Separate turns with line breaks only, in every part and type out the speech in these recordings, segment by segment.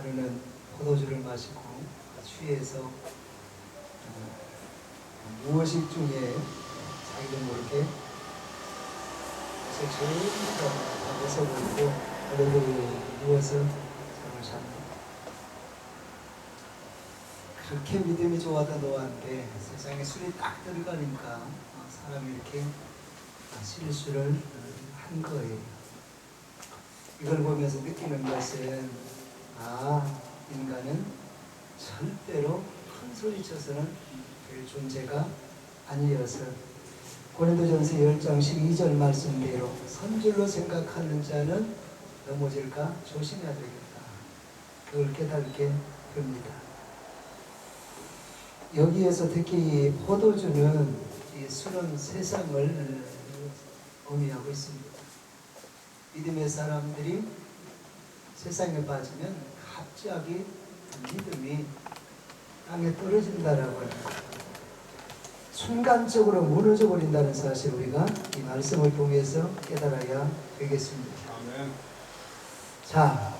하루는 포도주를 마시고 취해서 무의식 중에 자기도 모르게 전부 다 벗어버리고 어른들이 누워서 잠을 잡니다. 그렇게 믿음이 좋아하던 노아인데 세상에 술이 딱 들어가니까 사람이 이렇게 실수를 한 거예요. 이걸 보면서 느끼는 것은 인간은 절대로 큰 소리 쳐서는 될 존재가 아니어서 고린도전서 10장 12절 말씀대로 선줄로 생각하는 자는 넘어질까 조심해야 되겠다. 그걸 깨닫게 됩니다. 여기에서 특히 이 포도주는 이 술은 세상을 의미하고 있습니다. 믿음의 사람들이 세상에 빠지면 갑자기 믿음이 땅에 떨어진다라고 합니다. 순간적으로 무너져 버린다는 사실 우리가 이 말씀을 통해서 깨달아야 되겠습니다.
아멘.
자,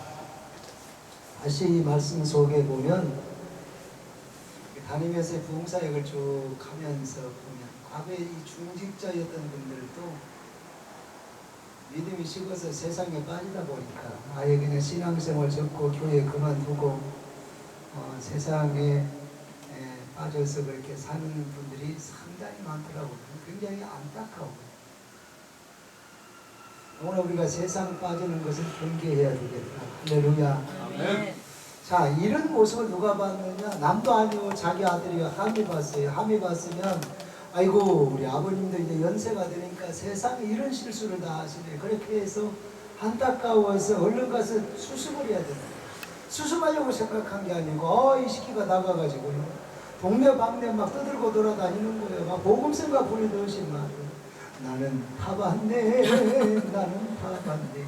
다시 이 말씀 속에 보면 다니면서 부흥사역을 쭉 하면서 보면 과거에 이 중직자였던 분들도 믿음이 식어서 세상에 빠지다 보니까 아예 그냥 신앙생활 접고 교회 그만두고 세상에 빠져서 그렇게 사는 분들이 상당히 많더라고요. 굉장히 안타까워요. 오늘 우리가 세상 빠지는 것을 경계해야 되겠다. 할렐루야.
아멘.
자, 이런 모습을 누가 봤느냐? 남도 아니고 자기 아들이 함이 봤어요. 함이 봤으면 아이고 우리 아버님도 이제 연세가 되니까 세상에 이런 실수를 다 하시네. 그렇게 해서 안타까워서 얼른 가서 수습을 해야 된다. 수습하려고 생각한 게 아니고 이 시기가 나가가지고요. 동네 방네 막 떠들고 돌아다니는 거예요. 막 복음성가 부르듯이 막 나는 타봤네 나는 타봤네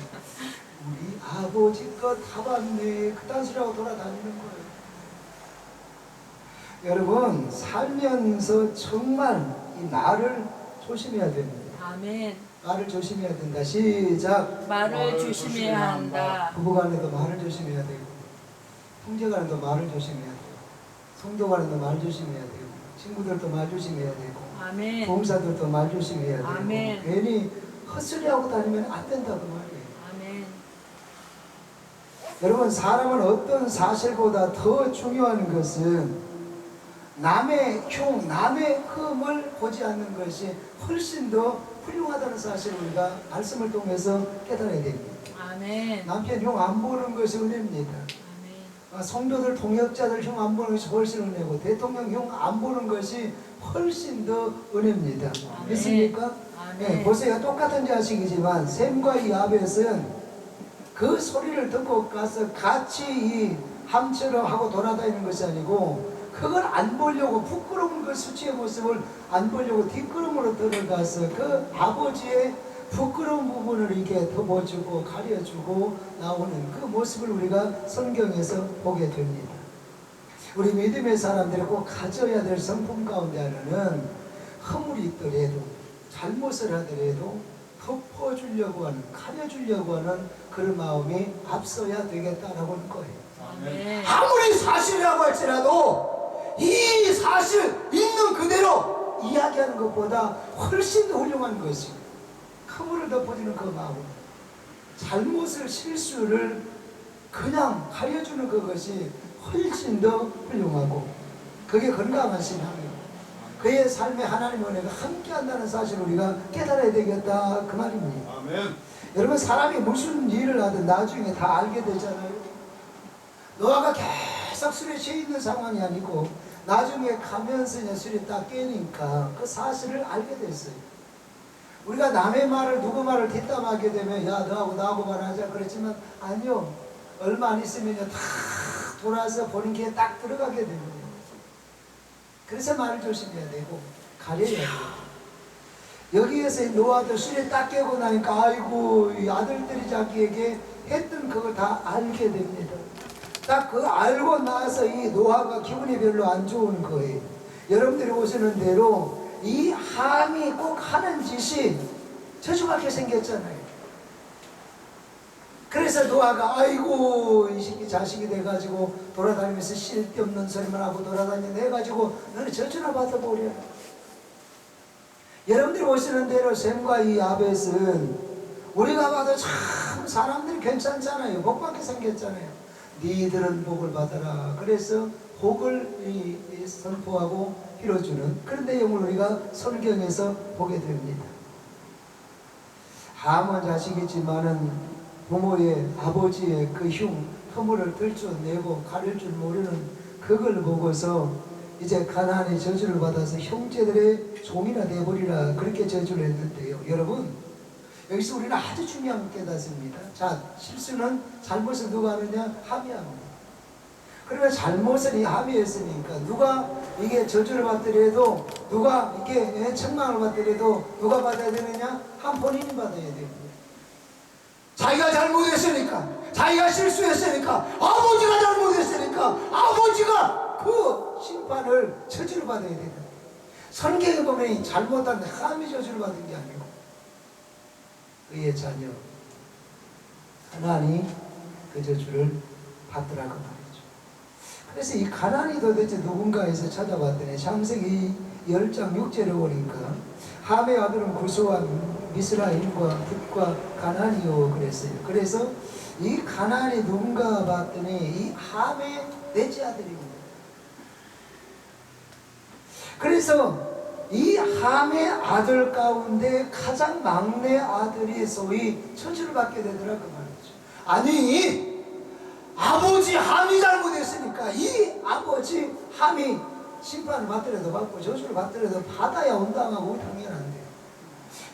우리 아버지 거 타봤네 그딴 소리하고 돌아다니는 거예요. 여러분 살면서 정말 이 말을 조심해야 됩니다.
아멘.
말을 조심해야 된다. 시작.
말을 조심해야 한다.
부부간에도 말을 조심해야 되고 형제간에도 말을 조심해야 되고 성도간에도 말 조심해야 되고 친구들도 말 조심해야 되고
아멘.
봉사들도 말 조심해야 되고
아멘.
괜히 헛소리하고 다니면 안 된다고 말이에요.
아멘.
여러분 사람은 어떤 사실보다 더 중요한 것은 남의 흉, 남의 흠을 보지 않는 것이 훨씬 더 훌륭하다는 사실을 우리가 말씀을 통해서 깨달아야 됩니다.
아멘.
남편 흉 안 보는 것이 은혜입니다.
아멘.
성도들, 동역자들 흉 안 보는 것이 훨씬 은혜고 대통령 흉 안 보는 것이 훨씬 더 은혜입니다.
아멘.
믿습니까?
아멘.
네, 보세요. 똑같은 자식이지만 샘과 야벳은 그 소리를 듣고 가서 같이 이 함처럼 하고 돌아다니는 것이 아니고 그걸 안 보려고 부끄러운 그 수치의 모습을 안 보려고 뒷걸음으로 들어가서 그 아버지의 부끄러운 부분을 이렇게 덮어주고 가려주고 나오는 그 모습을 우리가 성경에서 보게 됩니다. 우리 믿음의 사람들이 꼭 가져야 될 성품 가운데 하나는 허물이 있더라도 잘못을 하더라도 덮어주려고 하는 가려주려고 하는 그런 마음이 앞서야 되겠다라고 하는 거예요.
아멘.
아무리 사실이라고 할지라도 이 사실 있는 그대로 이야기하는 것보다 훨씬 더 훌륭한 것이 허물을 덮어주는 그 마음, 잘못을 실수를 그냥 가려주는 그것이 훨씬 더 훌륭하고 그게 건강한 신앙이에요. 그의 삶에 하나님의 은혜가 함께한다는 사실을 우리가 깨달아야 되겠다 그 말입니다.
아멘.
여러분 사람이 무슨 일을 하든 나중에 다 알게 되잖아요. 노아가 계속 술에 취해 있는 상황이 아니고 나중에 가면서 이제 술이 딱 깨니까 그 사실을 알게 됐어요. 우리가 남의 말을 누구 말을 뒷담하게 되면 야 너하고 나하고 말하자 그랬지만 아니요. 얼마 안 있으면 다 돌아서 보는 길에 딱 들어가게 됩니다. 그래서 말을 조심해야 되고 가려야 돼요. 여기에서 노아도 술에 딱 깨고 나니까 아이고 이 아들들이 자기에게 했던 그걸 다 알게 됩니다. 딱 그거 알고 나서 이 노아가 기분이 별로 안 좋은 거예요. 여러분들이 보시는 대로 이 함이 꼭 하는 짓이 저주받게 생겼잖아요. 그래서 노아가 아이고 이 새끼 자식이 돼가지고 돌아다니면서 쓸데없는 소리만 하고 돌아다니는 해가지고 너는 저주나 받아보려. 여러분들이 보시는 대로 셈과 이 야벳은 우리가 봐도 참 사람들이 괜찮잖아요. 복받게 생겼잖아요. 니들은 복을 받아라. 그래서 복을 선포하고 빌어주는 그런 내용을 우리가 성경에서 보게 됩니다. 함은 자식이지만은 부모의 아버지의 그 허물을 들춰내고 가릴 줄 모르는 그걸 보고서 이제 가나안의 저주를 받아서 형제들의 종이나 되어버리라 그렇게 저주를 했는데요. 여러분 여기서 우리는 아주 중요한 걸 깨닫습니다. 자, 실수는 잘못을 누가 하느냐? 함이 합니다. 그러나 잘못은 이 함이 했으니까 누가 이게 저주를 받더라도 누가 이게 책망을 받더라도 누가 받아야 되느냐? 함 본인이 받아야 됩니다. 자기가 잘못했으니까 자기가 실수했으니까 아버지가 잘못했으니까 아버지가 그 심판을 저주를 받아야 된다. 성경에 보면 잘못한 함이 저주를 받은 게 아니고 그의 자녀 가나안이 그 저주를 받더라고 말이죠. 그래서 이 가나안이 도대체 누군가에서 찾아봤더니 창세기 10장 6절에 보니까 함의 아들은 구소한 미스라임과 붓과 가나안이요 그랬어요. 그래서 이 가나안이 누군가 봤더니 이 함의 넷째 아들입니다. 그래서 이 함의 아들 가운데 가장 막내 아들이 소위 저주를 받게 되더라 그 말이죠. 아니 아버지 함이 잘못했으니까 이 아버지 함이 심판을 받더라도 받고 저주를 받더라도 받아야 온당하고 당연한데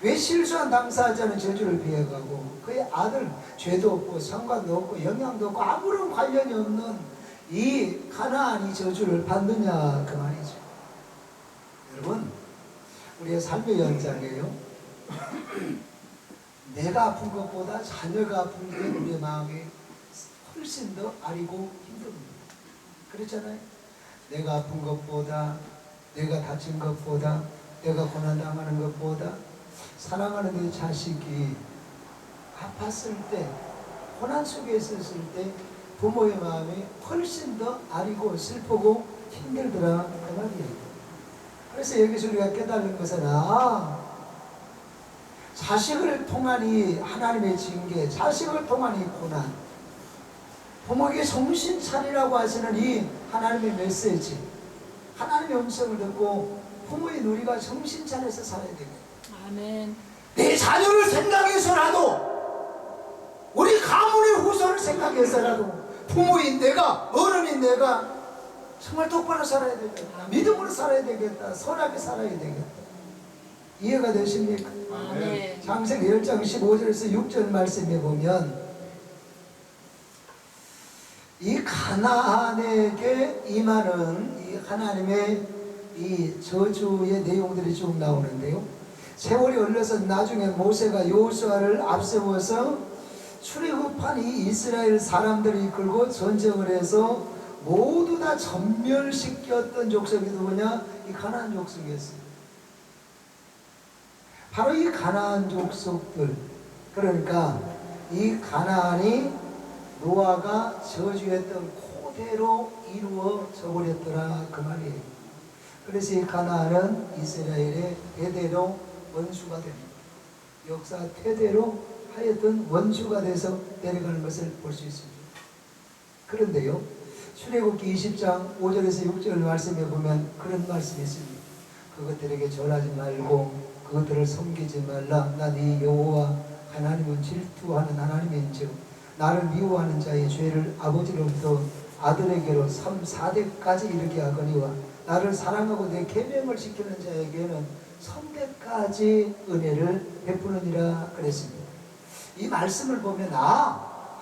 왜 실수한 당사자는 저주를 피해가고 그의 아들 죄도 없고 상관도 없고 영향도 없고 아무런 관련이 없는 이 가나안이 저주를 받느냐 그 말이죠. 여러분 우리의 삶의 연장이에요. 내가 아픈 것보다 자녀가 아픈 게 우리의 마음이 훨씬 더 아리고 힘듭니다. 그렇잖아요. 내가 아픈 것보다 내가 다친 것보다 내가 고난당하는 것보다 사랑하는 내 자식이 아팠을 때 고난 속에 있었을 때 부모의 마음이 훨씬 더 아리고 슬프고 힘들더라 그 말이에요. 그래서 여기서 우리가 깨달은 것은 자식을 통한 이 하나님의 징계, 자식을 통한 이 고난, 부모에게 정신 차리라고 하시는 이 하나님의 메시지, 하나님의 음성을 듣고 부모의 누리가 정신 차려서 살아야 됩니다.
아멘.
내 자녀를 생각해서라도 우리 가문의 후손을 생각해서라도 부모인 내가 어른인 내가 정말 똑바로 살아야 되겠다. 믿음으로 살아야 되겠다. 선하게 살아야 되겠다. 이해가 되십니까?
아멘.
창세기 10장 15절에서 6절 말씀에 보면 이 가나안에게 임하는 이 하나님의 이 저주의 내용들이 쭉 나오는데요. 세월이 흘러서 나중에 모세가 여호수아를 앞세워서 출애굽한 이 이스라엘 사람들을 이끌고 전쟁을 해서 모두 다 전멸시켰던 족속이 누구냐? 이 가나안 족속이었어요. 바로 이 가나안 족속들, 그러니까 이 가나안이 노아가 저주했던 그대로 이루어져 버렸더라 그 말이에요. 그래서 이 가나안은 이스라엘의 대대로 원수가 됩니다. 역사 태대로 하여튼 원수가 돼서 내려가는 것을 볼 수 있습니다. 그런데요, 출애굽기 20장 5절에서 6절 말씀에 보면 그런 말씀이 있습니다. 그것들에게 절하지 말고 그것들을 섬기지 말라. 난 이 여호와 하나님은 질투하는 하나님인즉 나를 미워하는 자의 죄를 아버지로부터 아들에게로 3, 4대까지 이르게 하거니와 나를 사랑하고 내 계명을 지키는 자에게는 3대까지 은혜를 베푸느니라 그랬습니다. 이 말씀을 보면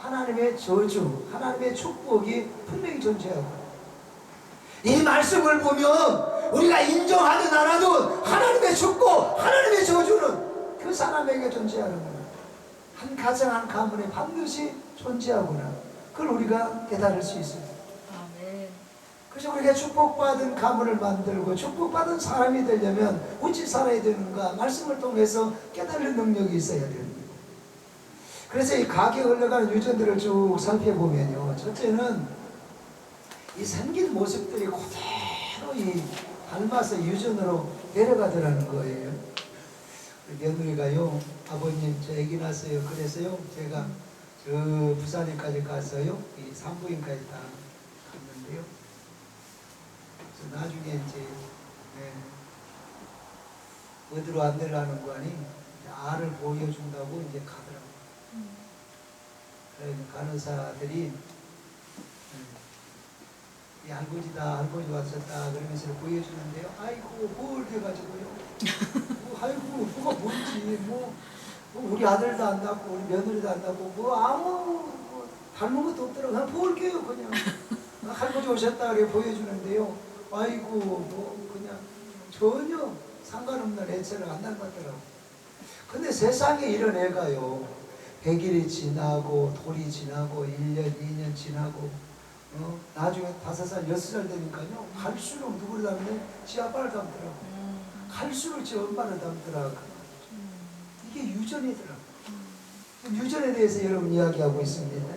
하나님의 저주, 하나님의 축복이 분명히 존재하고 이 말씀을 보면 우리가 인정하든 안 하든 하나님의 축복, 하나님의 저주는 그 사람에게 존재하는구나. 한 가정 한 가문에 반드시 존재하구나. 그걸 우리가 깨달을 수 있습니다.
아멘.
그래서 우리가 축복받은 가문을 만들고 축복받은 사람이 되려면 어찌 살아야 되는가 말씀을 통해서 깨달는 능력이 있어야 됩니다. 그래서 이 가게 흘러가는 유전들을 쭉 살펴보면요, 첫째는 이 생긴 모습들이 그대로 이 닮아서 유전으로 내려가더라는 거예요. 우리 며느리가요, 아버님 저 아기 낳았어요. 그래서요 제가 저 부산에까지 가서요 이 산부인과에 다 갔는데요. 그래서 나중에 이제 어디로 안내를 하는 거 아니 알을 보여준다고 이제 가더라고요. 그래서 간호사들이 이 할아버지다, 할아버지 왔었다 그러면서 보여주는데요. 아이고 뭘 해가지고요. 아이고 뭐가 뭔지 뭐 우리 아들도 안 낳고 우리 며느리도 안 낳고 뭐 아무 뭐 닮은 것도 없더라고. 그냥 볼게요 그냥. 할아버지 오셨다 그래 보여주는데요. 아이고 뭐 그냥 전혀 상관없는 애체를 안 닮았더라고. 근데 세상에 이런 애가요 100일이 지나고 돌이 지나고 1년 2년 지나고 나중에 5살 6살 되니까요 갈수록 누구를 닮네? 지 아빠를 닮더라고. 갈수록 지 엄마를 닮더라고. 이게 유전이더라고. 유전에 대해서 여러분 이야기하고 있습니다.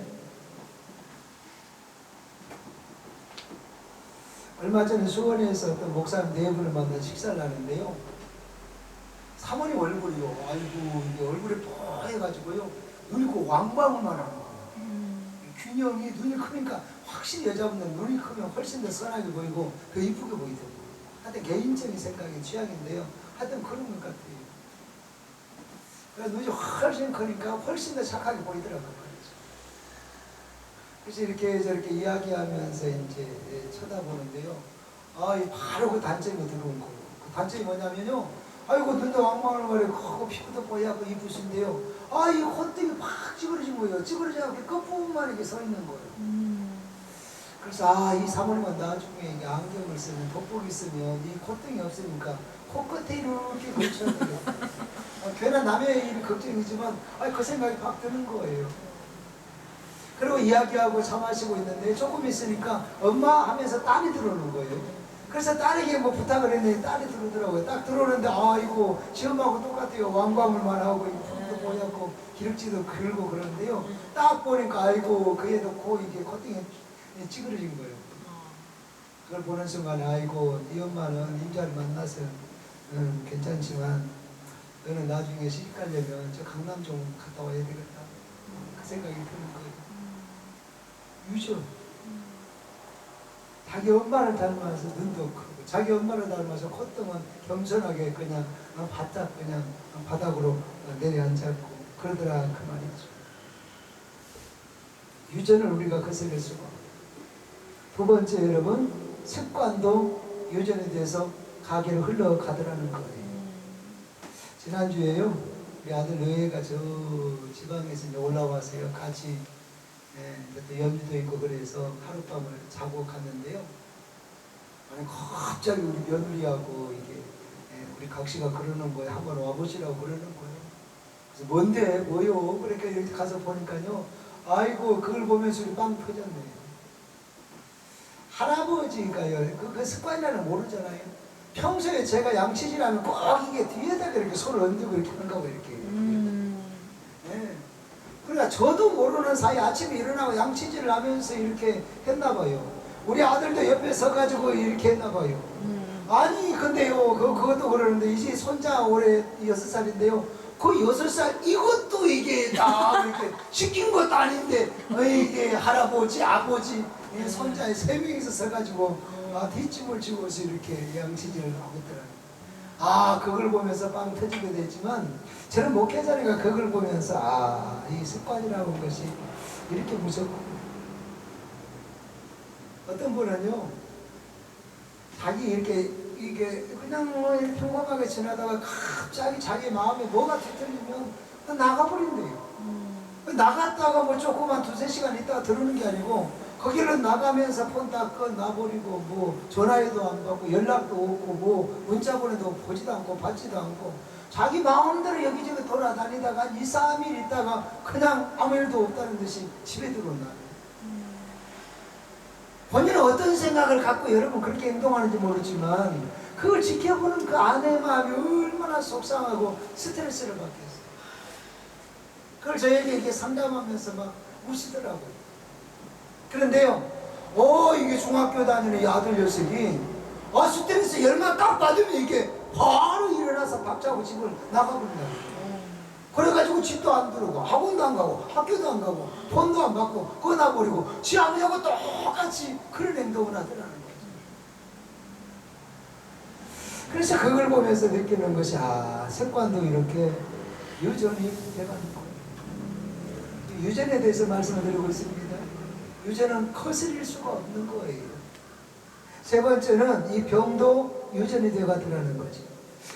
얼마 전에 수원에서 어떤 목사님 4분을 만나 식사를 하는데요. 사모님 얼굴이요. 아이고 이게 얼굴이 뽀해가지고요. 눈이 그 왕방울만 하는 거예요. 균형이 눈이 크니까 확실히 여자분들 눈이 크면 훨씬 더 선하게 보이고 더 이쁘게 보이더라고요. 하여튼 개인적인 생각의 취향인데요. 하여튼 그런 것 같아요. 그래서 눈이 훨씬 크니까 훨씬 더 착하게 보이더라고요. 그래서 이렇게 저렇게 이야기하면서 이제 쳐다보는데요. 바로 그 단점이 들어온 거예요. 그 단점이 뭐냐면요. 아이고 눈도 왕망을 크고 피부도 뽀얗고 이쁘신데요. 이 콧등이 팍 찌그러진 거예요. 찌그러져 갖고 끝부분만 이렇게 서 있는 거예요. 그래서 이 사모님은 나중에 이게 안경을 쓰면 돋보기 쓰면 이 콧등이 없으니까 코끝에 이렇게 걸쳐야 되겠다. 괜한 남의 일이 걱정이지만 그 생각이 팍 드는 거예요. 그리고 이야기하고 차 마시고 있는데 조금 있으니까 엄마 하면서 딸이 들어오는 거예요. 그래서 딸에게 뭐 부탁을 했는데 딸이 들어오더라고요. 딱 들어오는데 이거 시험하고 똑같아요. 왕광물만 하고 이쁘도 뽀얗고 기름지도 길고 그러는데요. 딱 보니까 아이고 그 애도 이게 콧등에 찌그러진 거예요. 그걸 보는 순간에 아이고 네 엄마는 임자를 만나서 괜찮지만 너는 나중에 시집 가려면 저 강남 좀 갔다 와야 되겠다. 그 생각이 드는 거예요. 유전. 자기 엄마를 닮아서 눈도 크고 자기 엄마를 닮아서 콧등은 겸손하게 그냥 바닥 그냥 바닥으로 내려앉았고 그러더라 그 말이죠. 유전을 우리가 거슬릴 수가 없고 두 번째 여러분 습관도 유전에 대해서 가게로 흘러가더라는 거예요. 지난주에요 우리 아들 너희가 저 지방에서 이제 올라와서요 같이 또 연비도 있고 그래서 하룻밤을 자고 갔는데요. 아니 갑자기 우리 며느리하고 이게 우리 각시가 그러는 거예요. 한번 와보시라고 그러는 거예요. 그래서 뭔데 뭐요? 그러니까 이렇게 가서 보니까요. 아이고 그걸 보면서 우리 빵 터졌네요. 할아버지가요 그 습관이라는 모르잖아요. 평소에 제가 양치질하면 꼭 이게 뒤에다 이렇게 손을 얹고 이렇게 한다고 이렇게. 그러니까 저도 모르는 사이 아침에 일어나고 양치질을 하면서 이렇게 했나 봐요. 우리 아들도 옆에 서가지고 이렇게 했나 봐요. 아니 근데요 그것도 그러는데 이제 손자 올해 6살인데요. 그 6살 이것도 이게 다 이렇게 시킨 것도 아닌데 이게 할아버지 아버지 손자의 3명이서 서가지고 뒷짐을 지고서 이렇게 양치질을 하고 있더라고요. 그걸 보면서 빵 터지게 됐지만 저는 목회자니까 그걸 보면서 이 습관이라는 것이 이렇게 무섭고 어떤 분은요 자기 이렇게 이게 그냥 이렇게 평범하게 지나다가 갑자기 자기 마음에 뭐가 뒤틀리면 나가버린대요. 나갔다가 뭐 조그만 2-3시간 있다가 들어오는 게 아니고 거기를 나가면서 폰 다 꺼놔버리고 뭐 전화해도 안 받고 연락도 없고 뭐 문자 보내도 보지도 않고 받지도 않고 자기 마음대로 여기저기 돌아다니다가 2-3일 있다가 그냥 아무 일도 없다는 듯이 집에 들어온다. 본인은 어떤 생각을 갖고 여러분 그렇게 행동하는지 모르지만 그걸 지켜보는 그 아내의 마음이 얼마나 속상하고 스트레스를 받겠어요. 그걸 저에게 이렇게 상담하면서 막 우시더라고요. 그런데요, 이게 중학교 다니는 이 아들 녀석이 스트레스 열만 딱 받으면 이게 바로 일어나서 밥 자고 집을 나가버린다. 그래가지고 집도 안 들어오고 학원도 안 가고 학교도 안 가고 돈도 안 받고 끊어버리고 지 아버지하고 똑같이 그런 행동을 하더라는 거죠. 그래서 그걸 보면서 느끼는 것이 습관도 이렇게 유전이 돼가는 거예요. 유전에 대해서 말씀을 드리고 있습니다. 유전은 거스릴 수가 없는 거예요. 세 번째는 이 병도 유전이 되어가더라는 거죠.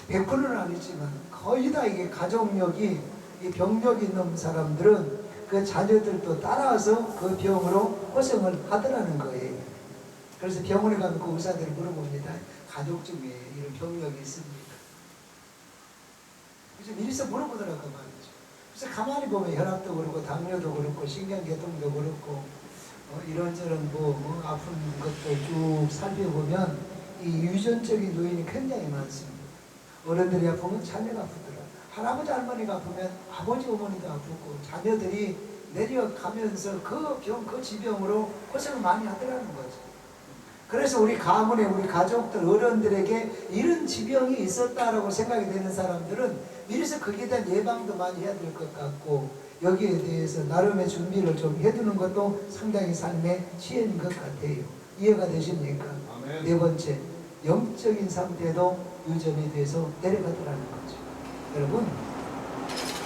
100%는 아니지만 거의 다 이게 가족력이 이 병력이 있는 사람들은 그 자녀들도 따라서 그 병으로 고생을 하더라는 거예요. 그래서 병원에 가면 그 의사들이 물어봅니다. 가족 중에 이런 병력이 있습니까? 그래서 미리서 물어보더라고 말이죠. 그래서 가만히 보면 혈압도 그렇고 당뇨도 그렇고 신경계통도 그렇고 이런저런 아픈 것도 쭉 살펴보면 이 유전적인 요인이 굉장히 많습니다. 어른들이 아프면 자녀가 아프더라. 할아버지 할머니가 아프면 아버지 어머니도 아프고 자녀들이 내려가면서 그 병, 그 지병으로 고생을 많이 하더라는 거죠. 그래서 우리 가문에 우리 가족들 어른들에게 이런 지병이 있었다라고 생각이 되는 사람들은 미리서 거기에 대한 예방도 많이 해야 될 것 같고 여기에 대해서 나름의 준비를 좀 해두는 것도 상당히 삶의 지혜인 것 같아요. 이해가 되십니까? 아멘. 네 번째, 영적인 상태도 유전에 대해서 내려가더라는 거죠. 여러분,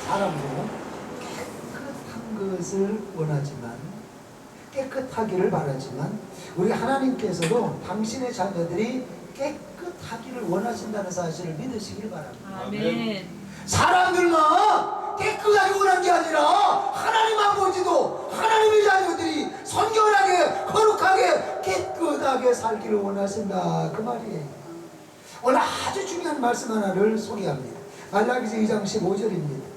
사람도 깨끗한 것을 원하지만 깨끗하기를 바라지만 우리 하나님께서도 당신의 자녀들이 깨끗하기를 원하신다는 사실을 믿으시기를 바랍니다.
아멘.
사람들만 깨끗하게 원한 게 아니라 하나님 아버지도 하나님의 자녀들이 선결하게 거룩하게 깨끗하게 살기를 원하신다 그 말이에요. 오늘 아주 중요한 말씀 하나를 소개합니다. 말라기서 2장 15절입니다.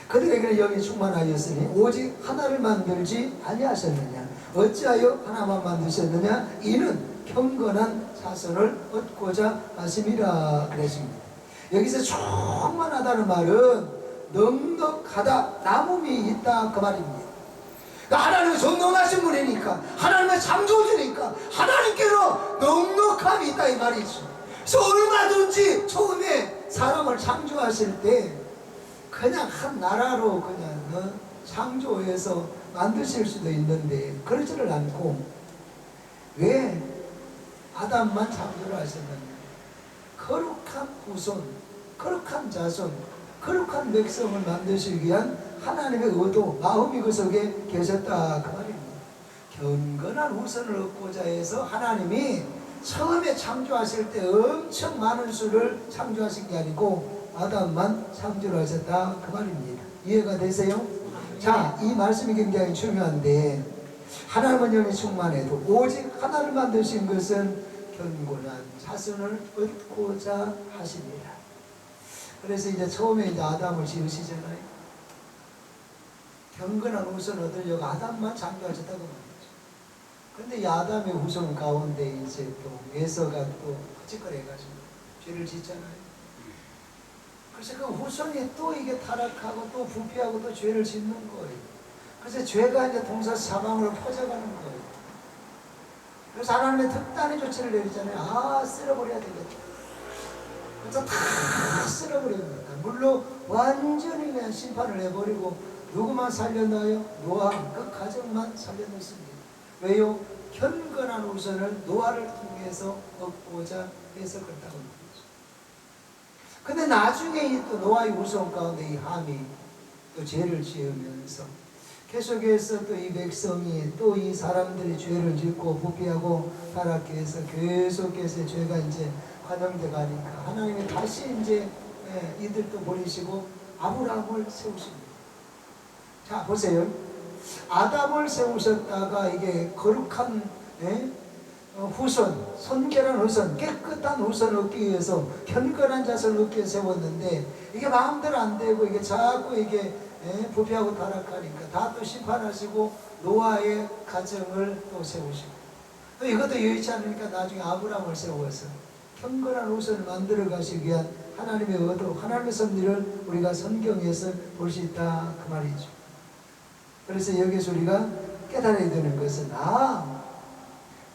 그들에게는 영이 충만하였으니 오직 하나를 만들지 아니하셨느냐 어찌하여 하나만 만드셨느냐 이는 경건한 자손을 얻고자 하심이라 그랬습니다. 여기서 충만하다는 말은 넉넉하다, 남음이 있다 그 말입니다. 하나님은 전능하신 분이니까 하나님의 창조주니까 하나님께로 넉넉함이 있다 이 말이죠. 그래서 얼마든지 처음에 사람을 창조하실 때 그냥 한 나라로 그냥 창조해서 만드실 수도 있는데 그러지를 않고 왜 아담만 창조를 하셨느냐. 거룩한 후손, 거룩한 자손, 거룩한 백성을 만드시기 위한 하나님의 의도, 마음이 그 속에 계셨다 그 말입니다. 경건한 후손을 얻고자 해서 하나님이 처음에 창조하실 때 엄청 많은 수를 창조하신 게 아니고 아담만 창조를 하셨다 그 말입니다. 이해가 되세요? 자, 이 말씀이 굉장히 중요한데 하나님은 영이 충만해도 오직 하나를 만드신 것은 경건한 자손을 얻고자 하십니다. 그래서 이제 처음에 이제 아담을 지으시잖아요. 경건한 후손을 얻으려고 아담만 창조하셨다고 말이죠. 근데 이 아담의 후손 가운데 이제 또 에서가 또 헛짓거려가지고 죄를 짓잖아요. 그래서 그 후손이 또 이게 타락하고 또 부패하고 또 죄를 짓는 거예요. 그래서 죄가 이제 동서사방으로 퍼져가는 거예요. 그래서 하나님의 특단의 조치를 내리잖아요. 쓸어버려야 되겠다. 그래서 다 쓸어버립니다. 물론 완전히 그냥 심판을 해버리고 누구만 살려놔요? 노아 그 가정만 살려놓습니다. 왜요? 경건한 후손을 노아를 통해서 얻고자 해서 그렇다고 합니다. 근데 나중에 이 또 노아의 후손 가운데 이 함이 또 죄를 지으면서 계속해서 또 이 백성이 또 이 사람들이 죄를 짓고 부패하고 타락해 해서 계속해서 죄가 이제 환영돼 가니까 하나님이 다시 이제 이들도 버리시고 아브라함을 세우십니다. 자 보세요. 아담을 세우셨다가 이게 거룩한 후손, 선결한 후손, 깨끗한 후손을 얻기 위해서 경건한 자손을 얻기 위해서 세웠는데 이게 마음대로 안 되고 이게 자꾸 이게 부패하고 타락하니까 다 또 심판하시고 노아의 가정을 또 세우시고 또 이것도 여의치 않으니까 나중에 아브라함을 세워서 경건한 후손을 만들어 가시기 위한 하나님의 의도, 하나님의 섭리를 우리가 성경에서 볼 수 있다 그 말이죠. 그래서 여기서 우리가 깨달아야 되는 것은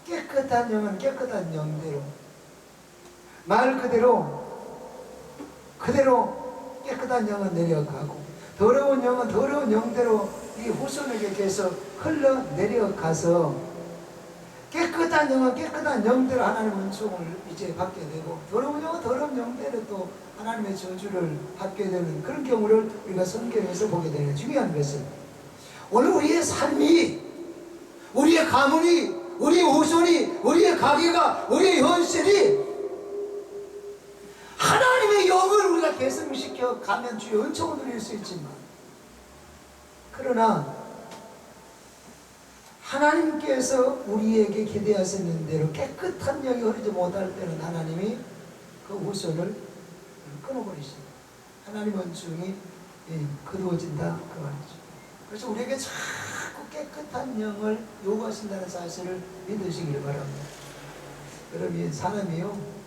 깨끗한 영은 깨끗한 영대로, 말 그대로 깨끗한 영은 내려가고, 더러운 영은 더러운 영대로 이 후손에게 계속 흘러 내려가서, 깨끗한 영은 깨끗한 영대로 하나님의 은총을 이제 받게 되고, 더러운 영은 더러운 영대로 또 하나님의 저주를 받게 되는 그런 경우를 우리가 성경에서 보게 되는. 중요한 것은 오늘 우리의 삶이, 우리의 가문이, 우리의 후손이, 우리의 가게가, 우리의 현실이 하나님의 영을 우리가 개성시켜 가면 주의 은총을 누릴 수 있지만, 그러나 하나님께서 우리에게 기대하시는 대로 깨끗한 영이 흐르지 못할 때는 하나님이 그 후손을 끊어버리십니다. 하나님의 은총이 거두어진다 그 말이죠. 그래서 우리에게 자꾸 깨끗한 영을 요구하신다는 사실을 믿으시기를 바랍니다. 여러분, 사람이요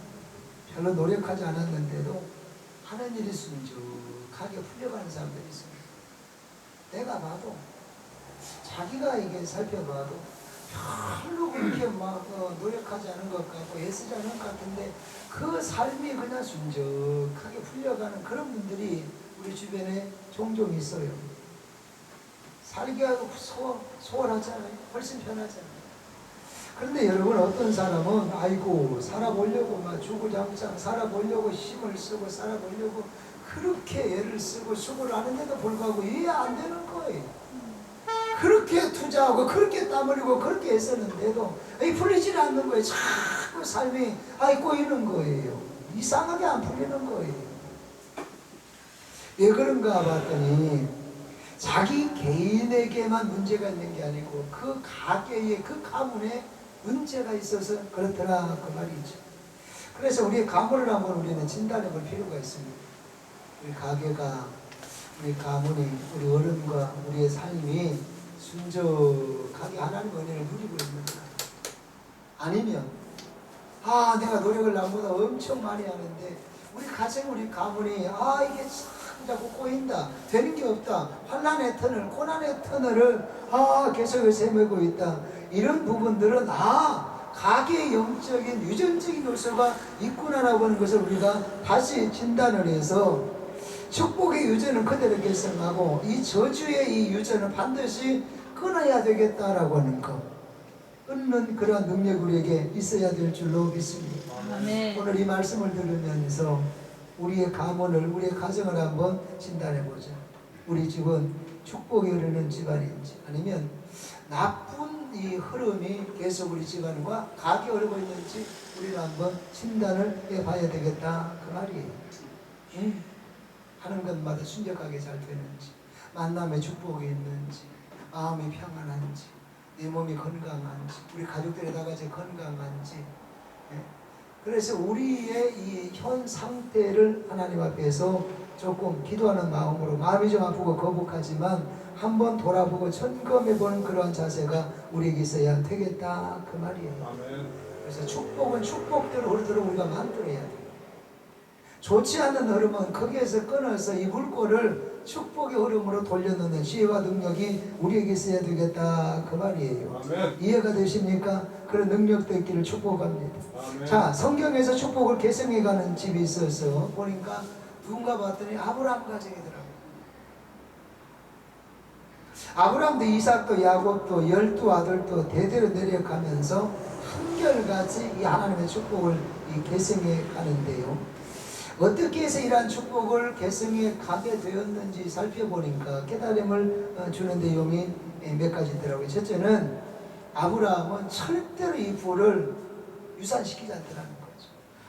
별로 노력하지 않았는데도 하는 일이 순죽하게 풀려가는 사람들이 있습니다. 내가 봐도, 자기가 이게 살펴봐도 별로 그렇게 막 노력하지 않은 것 같고 애쓰지 않은 것 같은데 그 삶이 그냥 순적하게 풀려가는 그런 분들이 우리 주변에 종종 있어요. 살기가 소홀하잖아요. 훨씬 편하잖아요. 그런데 여러분, 어떤 사람은 아이고 살아보려고 막 주구장창 살아보려고 힘을 쓰고 살아보려고 그렇게 애를 쓰고 수고를 하는데도 불구하고 이해 안 되는 거예요. 그렇게 투자하고 그렇게 땀 흘리고 그렇게 애쓰는데도 풀리지 않는 거예요. 자꾸 삶이 꼬이는 거예요. 이상하게 안 풀리는 거예요. 왜 그런가 봤더니 자기 개인에게만 문제가 있는 게 아니고 그 가게에, 그 가문에 문제가 있어서 그렇더라 그 말이죠. 그래서 우리의 가문을 한번 우리는 진단해 볼 필요가 있습니다. 우리 가게가, 우리 가문이, 우리 어른과 우리의 삶이 순적하게 하나님의 은혜를 누리고 있는가, 아니면 내가 노력을 남보다 엄청 많이 하는데 우리 가정, 우리 가문이 이게 참 자꾸 꼬인다, 되는 게 없다, 환난의 터널, 고난의 터널을 계속 세매고 있다. 이런 부분들은 가게의 영적인 유전적인 요소가 있구나라고 하는 것을 우리가 다시 진단을 해서 축복의 유전은 그대로 계승하고 이 저주의 이 유전은 반드시 끊어야 되겠다라고 하는 것, 끊는 그러한 능력이 우리에게 있어야 될 줄로 믿습니다.
아멘.
오늘 이 말씀을 들으면서 우리의 가문을, 우리의 가정을 한번 진단해보자. 우리 집은 축복이 흐르는 집안인지 아니면 나쁜 이 흐름이 계속 우리 집안과 가게 흐르고 있는지 우리는 한번 진단을 해봐야 되겠다 그 말이에요. 하는 것마다 순적하게 잘 되는지, 만남의 축복이 있는지, 마음이 평안한지, 내 몸이 건강한지, 우리 가족들이 다 같이 건강한지. 그래서 우리의 이 현 상태를 하나님 앞에서 조금 기도하는 마음으로, 마음이 좀 아프고 거북하지만 한번 돌아보고 점검해보는 그러한 자세가 우리에게 있어야 되겠다 그 말이에요.
아멘.
그래서 축복은 축복대로 흐르도록 우리가 만들어야 돼요. 좋지 않은 흐름은 거기에서 끊어서 이 물꼬를 축복의 흐름으로 돌려놓는 지혜와 능력이 우리에게 있어야 되겠다 그 말이에요.
아멘.
이해가 되십니까? 그런 능력도 있기를 축복합니다.
아멘.
자, 성경에서 축복을 계승해가는 집이 있어서 보니까 누군가 봤더니 아브라함 가정이더라고요. 아브라함도 이삭도 야곱도 12아들도 대대로 내려가면서 한결같이 이 하나님의 축복을 계승해 가는데요. 어떻게 해서 이러한 축복을 계승해 가게 되었는지 살펴보니까 깨달음을 주는 내용이 몇 가지 있더라고요. 첫째는 아브라함은 절대로 이 부를 유산시키지 않더라는 거죠.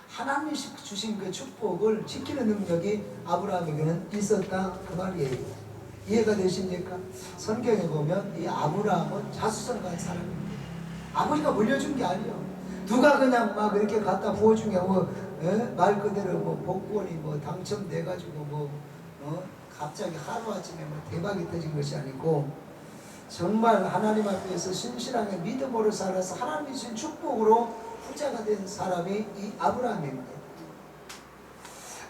하나님이 주신 그 축복을 지키는 능력이 아브라함에게는 있었다 그 말이에요. 이해가 되십니까? 성경에 보면 이 아브라함은 자수성가한 사람입니다. 아버지가 물려준 게 아니에요. 누가 그냥 막 이렇게 갖다 부어준 게 말 그대로 복권이 당첨돼가지고 갑자기 하루아침에 대박이 터진 것이 아니고 정말 하나님 앞에서 신실하게 믿음으로 살아서 하나님이 주신 축복으로 부자가 된 사람이 이 아브라함입니다.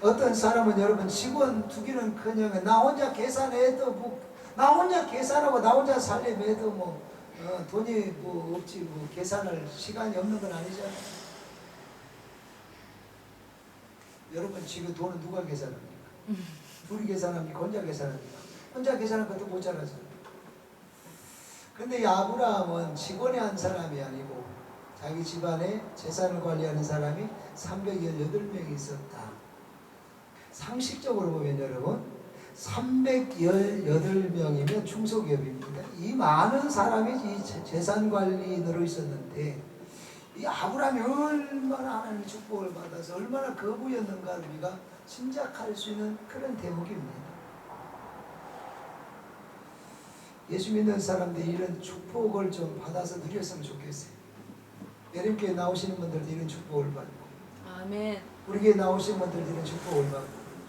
어떤 사람은 여러분 직원 두기는커녕 나 혼자 계산해도 나 혼자 계산하고 나 혼자 살림해도 돈이 없지 계산할 시간이 없는 건 아니잖아요. 여러분 집에 돈은 누가 계산합니까? 둘이 계산합니까? 혼자 계산합니까? 혼자 계산한 것도 모자라잖아요. 근데 이 아브라함은 직원의 한 사람이 아니고 자기 집안에 재산을 관리하는 사람이 318명이 있었다. 상식적으로 보면 여러분 318명이면 중소기업입니다. 이 많은 사람이 이 재산 관리인으로 있었는데 이 아브라함이 얼마나 하나님의 축복을 받아서 얼마나 거부였는가를 우리가 짐작할 수 있는 그런 대목입니다. 예수 믿는 사람들이 이런 축복을 좀 받아서 누렸으면 좋겠어요. 예림교회 나오시는 분들도 이런 축복을 받고
아멘.
우리 교회 나오시는 분들도 이런 축복을 받고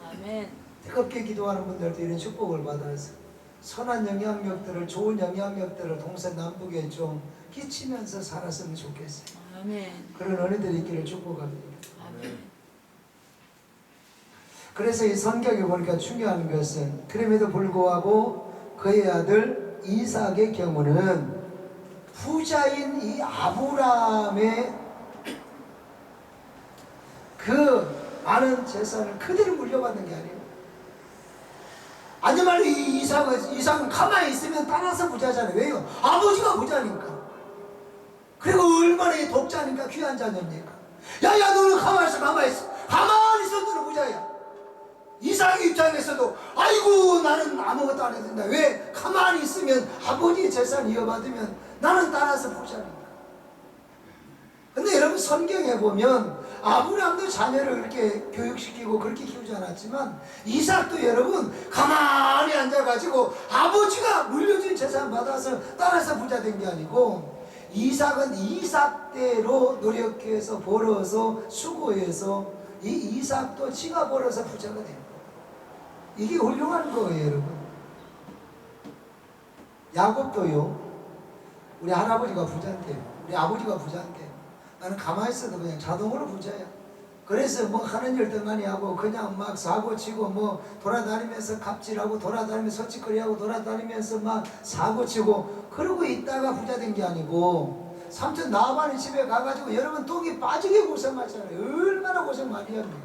아멘.
뜨겁게 기도하는 분들도 이런 축복을 받아서 선한 영향력들을 좋은 영향력들을 동서남북에 좀 끼치면서 살았으면 좋겠어요.
아멘.
그런 은혜들이 있기를 축복합니다.
아멘.
그래서 이 성경에 보니까 중요한 것은 그럼에도 불구하고 그의 아들 이삭의 경우는 부자인 이 아브라함의 그 많은 재산을 그대로 물려받는 게 아니에요. 아니면 이 이삭은 가만히 있으면 따라서 부자잖아요. 왜요? 아버지가 부자니까. 그리고 얼마나 독자니까 귀한 자녀입니까? 야야 너는 가만히 있어. 가만히 있어 너는 부자야. 이삭의 입장에서도 아이고 나는 아무것도 안 해도 된다. 왜? 가만히 있으면 아버지의 재산 이어받으면 나는 따라서 부자니까. 근데 여러분 성경에 보면 아브라함도 자녀를 그렇게 교육시키고 그렇게 키우지 않았지만 이삭도 여러분 가만히 앉아가지고 아버지가 물려준 재산 받아서 따라서 부자 된 게 아니고 이삭은 이삭대로 노력해서 벌어서 수고해서 이 이삭도 지가 벌어서 부자가 된 거예요. 이게 훌륭한 거예요 여러분. 야곱도요 우리 할아버지가 부자인데요 우리 아버지가 부자인데요 나는 가만히 있어도 그냥 자동으로 부자야. 그래서 하는 일 덩간이 하고 그냥 막 사고치고 돌아다니면서 갑질하고 돌아다니면서 서치거리하고 돌아다니면서 막 사고치고 그러고 있다가 부자 된 게 아니고 삼촌 나반이 집에 가가지고 여러분 똥이 빠지게 고생하잖아요. 얼마나 고생 많이 합니까?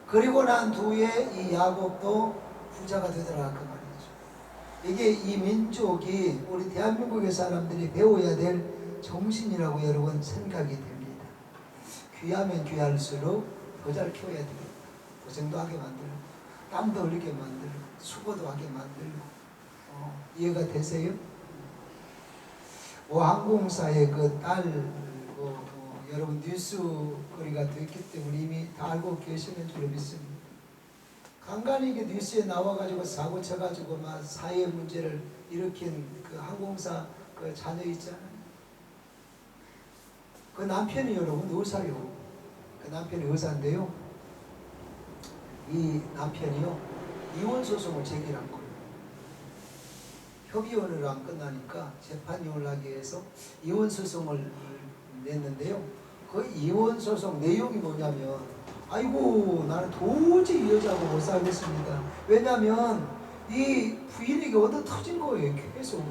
그리고 난 뒤에 이 야곱도 부자가 되더라 그 말이죠. 이게 이 민족이 우리 대한민국의 사람들이 배워야 될 정신이라고 여러분 생각이 됩니다. 귀하면 귀할수록 더 잘 키워야 되겠다. 고생도 하게 만들고 땀도 흘리게 만들고 수고도 하게 만들고 이해가 되세요? 항공사의 그 딸 여러분 뉴스거리가 됐기 때문에 이미 다 알고 계시는 줄로 믿습니다. 간간히 이게 뉴스에 나와가지고 사고 쳐가지고 막 사회 문제를 일으킨 그 항공사 그 자녀 있잖아요. 그 남편이 여러분 의사요. 그 남편이 의사인데요. 이 남편이요 이혼 소송을 제기한 거예요. 협의원으로 안 끝나니까 재판이혼을 하기 위해서 이혼 소송을 냈는데요. 그 이혼 소송 내용이 뭐냐면 아이고 나는 도저히 이 여자하고 못 살겠습니다. 왜냐면 이 부인에게 얻어 터진 거예요. 계속.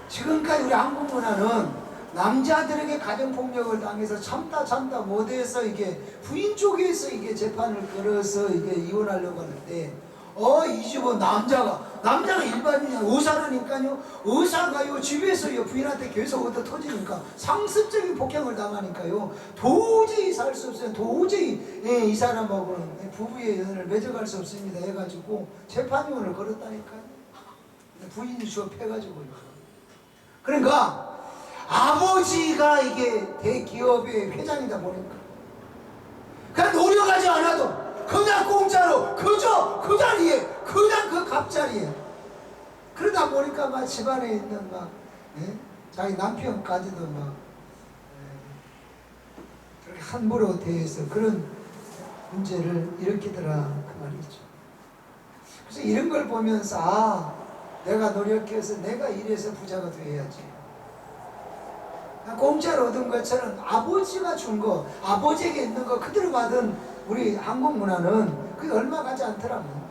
지금까지 우리 한국 문화는 남자들에게 가정폭력을 당해서 참다 못해서 이게 부인 쪽에서 이게 재판을 걸어서 이게 이혼하려고 하는데 이 집은 남자가 일반인이야. 의사라니까요. 의사가요 집에서요 부인한테 계속 얻어 터지니까 상습적인 폭행을 당하니까요 도저히 살 수 없어요. 도저히 이 사람하고는 부부의 연을 맺어갈 수 없습니다 해가지고 재판이혼을 걸었다니까요. 부인이 주업해가지고요. 그러니까 아버지가 이게 대기업의 회장이다 보니까 그냥 노력하지 않아도 그냥 공짜로 그저 그 자리에 그냥 그 갑자리에 그러다 보니까 막 집안에 있는 자기 남편까지도 막 그렇게 함부로 대해서 그런 문제를 일으키더라 그 말이죠. 그래서 이런 걸 보면서 내가 노력해서 내가 일해서 부자가 돼야지. 공짜로 얻은 것처럼 아버지가 준 거, 아버지에게 있는 거 그대로 받은 우리 한국 문화는 그게 얼마 가지 않더라고요.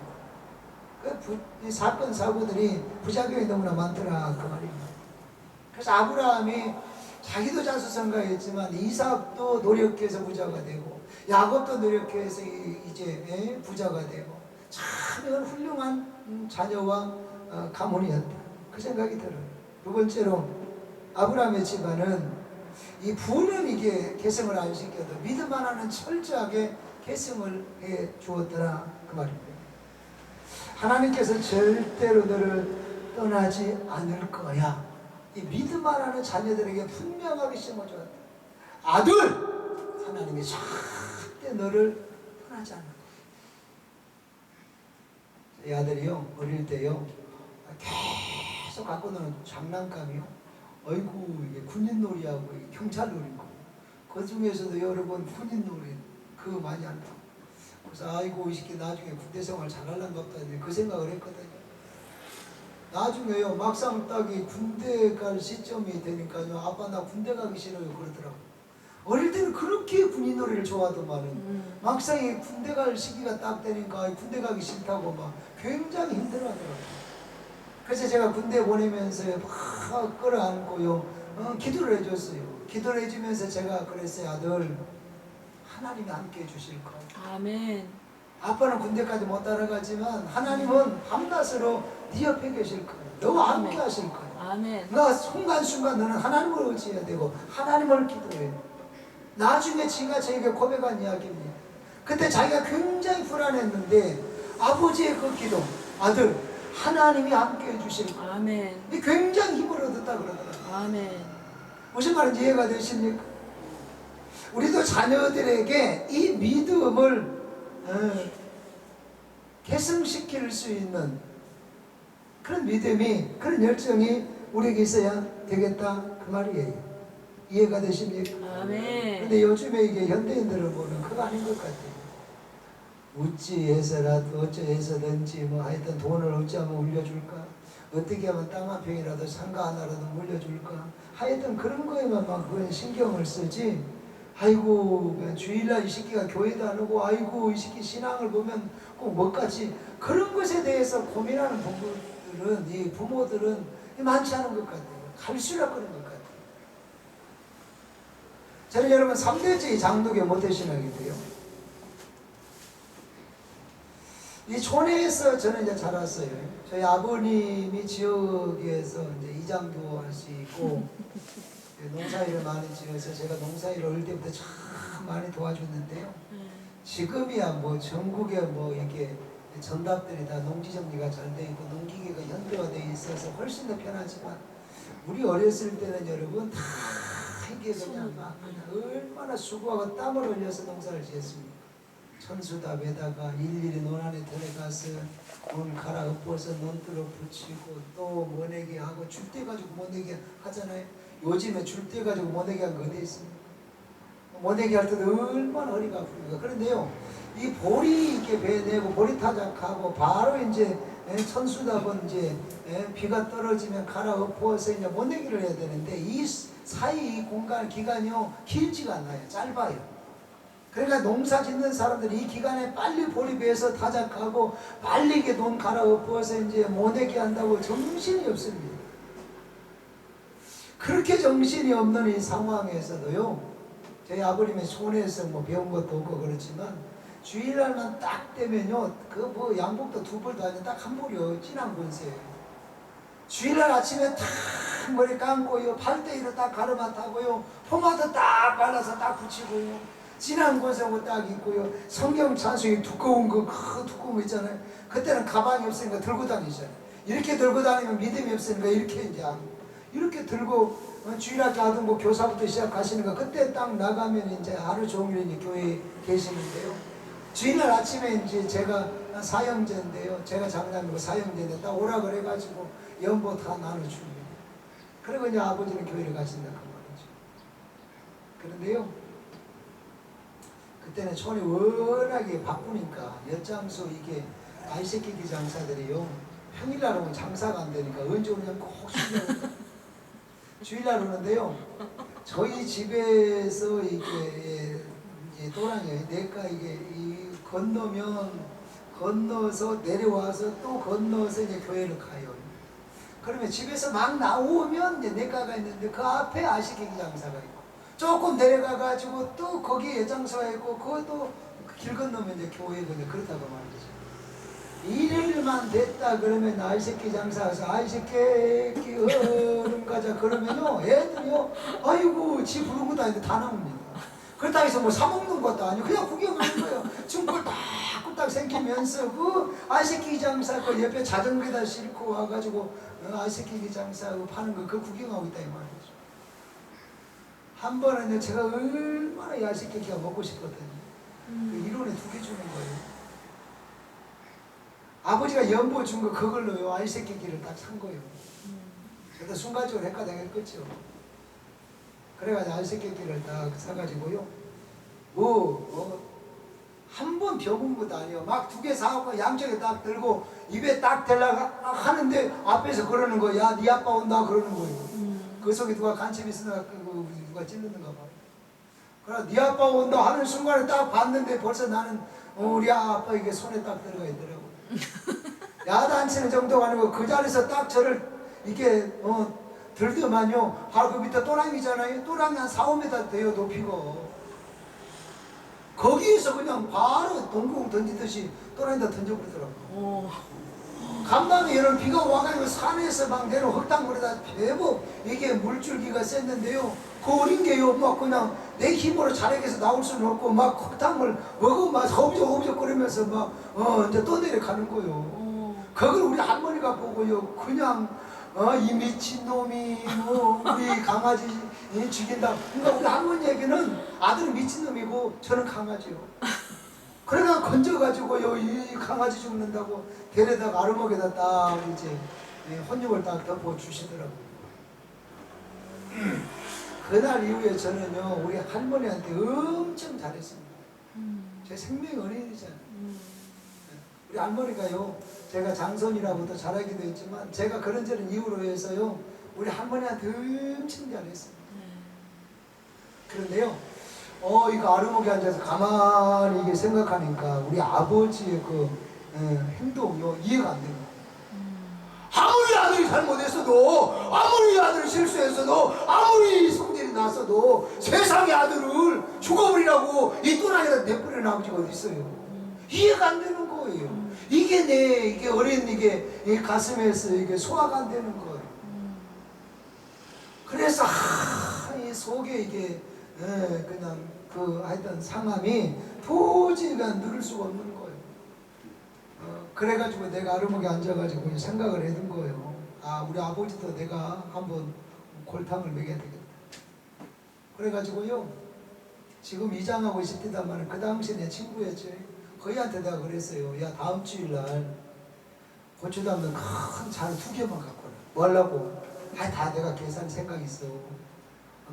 이 사건 사고들이 부작용이 너무나 많더라 그 말입니다. 그래서 아브라함이 자기도 자수성가했지만 이삭도 노력해서 부자가 되고 야곱도 노력해서 이제 부자가 되고 참 이건 훌륭한 자녀와 가문이었다 그 생각이 들어요. 두 번째로 아브라함의 집안은 이 부는 이게 계승을 안 시켜도 믿음 하나는 철저하게 계승을 해 주었더라 그 말입니다. 하나님께서 절대로 너를 떠나지 않을 거야. 이 믿음 하나는 자녀들에게 분명하게 심어줘야 돼. 아들! 하나님이 절대 너를 떠나지 않을 거야. 이 아들이요 어릴 때요 계속 갖고 노는 장난감이요 어이구 이게 군인놀이하고 경찰놀이고 그 중에서도 여러분 군인놀이 그거 많이 한다. 그래서 아이고 이 새끼 나중에 군대 생활 잘하려는 것 같다 그 생각을 했거든요. 나중에요 막상 딱이 군대 갈 시점이 되니까요 아빠 나 군대 가기 싫어요 그러더라고. 어릴 때는 그렇게 군인놀이를 좋아하더만은 막상 이 군대 갈 시기가 딱 되니까 군대 가기 싫다고 막 굉장히 힘들어하더라고요. 그래서 제가 군대 보내면서 막 끌어안고요 기도를 해줬어요. 기도를 해주면서 제가 그랬어요. 아들 하나님이 함께 해주실 거야.
아멘.
아빠는 군대까지 못 따라가지만 하나님은 밤낮으로 네 옆에 계실 거야. 너와 함께 하실 거야.
아멘.
너 순간순간 너는 하나님을 의지해야 되고 하나님을 기도해. 나중에 지가 저에게 고백한 이야기입니다. 그때 자기가 굉장히 불안했는데 아버지의 그 기도 아들 하나님이 함께 해주실 거야.
아멘.
굉장히 힘을 얻었다 그러더라고요.
아멘.
무슨 말인지 이해가 되십니까? 우리도 자녀들에게 이 믿음을 계승시킬 수 있는 그런 믿음이 그런 열정이 우리에게 있어야 되겠다 그 말이에요. 이해가 되십니까?
아멘.
근데 요즘에 이게 현대인들을 보면 그거 아닌 것 같아요. 어찌해서라도 어찌해서든지 뭐 하여튼 돈을 어찌하면 올려줄까? 어떻게 하면 땅 한 평이라도 상가 하나라도 물려줄까? 하여튼 그런 거에만 막 그런 신경을 쓰지. 아이고 주일날 이 새끼가 교회도 안 오고 아이고 이 새끼 신앙을 보면 꼭 뭐까지 그런 것에 대해서 고민하는 부모들은 이 부모들은 많지 않은 것 같아요. 갈수록 그런 것 같아요. 저는 여러분 3대째 장독의 모태신앙인데요. 이 촌에서 저는 이제 자랐어요. 저희 아버님이 지역에서 이제 이장도 하시고 농사일을 많이 지어서 제가 농사일을 어릴 때부터 참 많이 도와줬는데요. 지금이야 뭐 전국에 뭐 이게 전답들이 다 농지 정리가 잘 돼 있고 농기계가 현대화되어 있어서 훨씬 더 편하지만 우리 어렸을 때는 여러분 다 이게 그냥 막 그냥 얼마나 수고하고 땀을 흘려서 농사를 지었습니까? 천수답에다가 일일이 논 안에 들어가서 논 갈아엎어서 논두로 붙이고 또 모내기 하고 줄대 가지고 모내기 하잖아요. 요즘에 줄대 가지고 모내기 한 거 어디 있습니까? 모내기 할 때도 얼마나 허리가 아픕니까? 그런데요, 이 보리 이렇게 베내고 보리 타작하고 바로 이제 천수답은 이제 비가 떨어지면 갈아엎어서 이제 모내기를 해야 되는데 이 사이 공간 기간이요 길지가 않아요. 짧아요. 그러니까 농사 짓는 사람들이 이 기간에 빨리 보리 베서 타작하고 빨리 이게 논 갈아엎어서 이제 모내기 한다고 정신이 없습니다. 그렇게 정신이 없는 이 상황에서도요, 저희 아버님의 손에서 뭐 배운 것도 없고 그렇지만 주일날만 딱 되면요, 그 뭐 양복도 두 벌도 아니고 딱 한 벌이요, 진한 권세예요. 주일날 아침에 탁 머리 감고요, 팔대기로 딱 가르마 타고요, 포마도 딱 발라서 딱 붙이고요. 진한 권세고 딱 있고요. 성경 찬송이 두꺼운 거, 두꺼운 거 있잖아요. 그때는 가방이 없으니까 들고 다니잖아요. 이렇게 들고 다니면 믿음이 없으니까 이렇게 들고 주일학교 아동부 교사부터 시작하시는 거 그때 딱 나가면 이제 하루 종일 이제 교회에 계시는데요. 주일날 아침에 이제 제가 사형제인데요. 제가 장남이고 사형제인데 딱 오라 그래가지고 연보 다 나눠줍니다. 그리고 이제 아버지는 교회를 가신다 그 말이죠. 그런데요, 그때는 촌이 워낙에 바쁘니까 엿장수 이게 알새끼기 장사들이요 평일날 오면 장사가 안 되니까 언제 오냐면 꼭 주일날 오는데요. 저희 집에서 이게 또랑이에요. 내가 이게 건너서 내려와서 또 건너서 이제 교회를 가요. 그러면 집에서 막 나오면 이제 내가가 있는데 그 앞에 아시개기 장사가 있고 조금 내려가 가지고 또 거기에 예장소가 있고 그것도 길 건너면 이제 교회가 이제 그렇다고 말이죠. 일일만 됐다 그러면 아이새끼 장사해서 아이새끼 얼음 가자 그러면요 애들이요 아이고 지 부른 것도 아닌데 다 나옵니다. 그렇다고 해서 뭐 사먹는 것도 아니고 그냥 구경하는 거예요. 중골 딱 생기면서 그 아이새끼 장사 그 옆에 자전거에다 싣고 와가지고 아이새끼 장사하고 파는 거 그 구경하고 있다 이 말이죠. 한 번은 제가 얼마나 이 아이새끼가 먹고 싶었더니 이론에 2개 주는 거예요. 아버지가 연보 준 거 그걸로요 아이새끼기를 딱 산 거예요. 그래서 순간적으로 헷갈렸겠죠. 그래가지고 아이새끼기를 딱 사가지고요 한 번 벼본 것도 아니에요. 막 2개 사고 양쪽에 딱 들고 입에 딱 대려고 하는데 앞에서 그러는 거야. 야, 네 아빠 온다 그러는 거예요. 그 속에 누가 간첩이 있으나 누가 찔르는가 봐. 그래 네 아빠 온다 하는 순간에 딱 봤는데 벌써 나는 우리 아빠 이게 손에 딱 들어가 있더라고. 야단치는 정도가 아니고 그 자리에서 딱 저를 이렇게 들더만요. 바로 그 밑에 또랑이잖아요. 또랑이 한 4, 5m 돼요 높이고. 거기에서 그냥 바로 동공 던지듯이 또랑이다 던져버리더라고. 간밤에 이런 비가 와가지고 산에서 막 내려 흙탕물에다 대고 이게 물줄기가 셌는데요. 그 어린 게요 막 그냥 내 힘으로 자력에서 나올 수는 없고 막 흙탕물 먹으면 막 허우적허우적 거리면서 막 이제 떠내려가는 거요. 그걸 우리 할머니가 보고요 그냥 이 미친놈이 우리 강아지 죽인다. 그러니까 우리 할머니에게는 아들은 미친놈이고 저는 강아지요. 그래가 건져가지고요 이 강아지 죽는다고 데려다가 아르목에다 딱 이제 혼육을 딱 덮어 주시더라고요. 그날 이후에 저는요 우리 할머니한테 엄청 잘했습니다. 제 생명의 은인이잖아요. 우리 할머니가요 제가 장손이라고도 잘하기도 했지만 제가 그런저런 이유로 해서요 우리 할머니한테 엄청 잘했습니다. 그런데요 이거 아르목에 앉아서 가만히 이게 생각하니까 우리 아버지의 그 행동이 이해가 안 되는 거예요. 아무리 아들이 잘못했어도 아무리 아들이 실수했어도 아무리 성질이 났어도 세상의 아들을 죽어버리라고 이 또랑이가 내버리는 아버지가 어디 있어요. 이해가 안 되는 거예요. 이게 어린 이게 이 가슴에서 이게 소화가 안 되는 거예요. 그래서 이 속에 이게 그냥 그 하여튼 상함이 도저히 누를 수가 없는 거예요. 그래가지고 내가 아르목에 앉아가지고 생각을 해둔 거예요. 아 우리 아버지도 내가 한번 골탕을 먹여야 되겠다. 그래가지고요 지금 이장하고 있습니다만 그 당시에 내 친구였죠. 거기한테 내가 그랬어요. 야 다음 주일날 고추담는 큰 잔 2개만 갖고 와. 뭐 하려고? 다 내가 계산 생각 있어.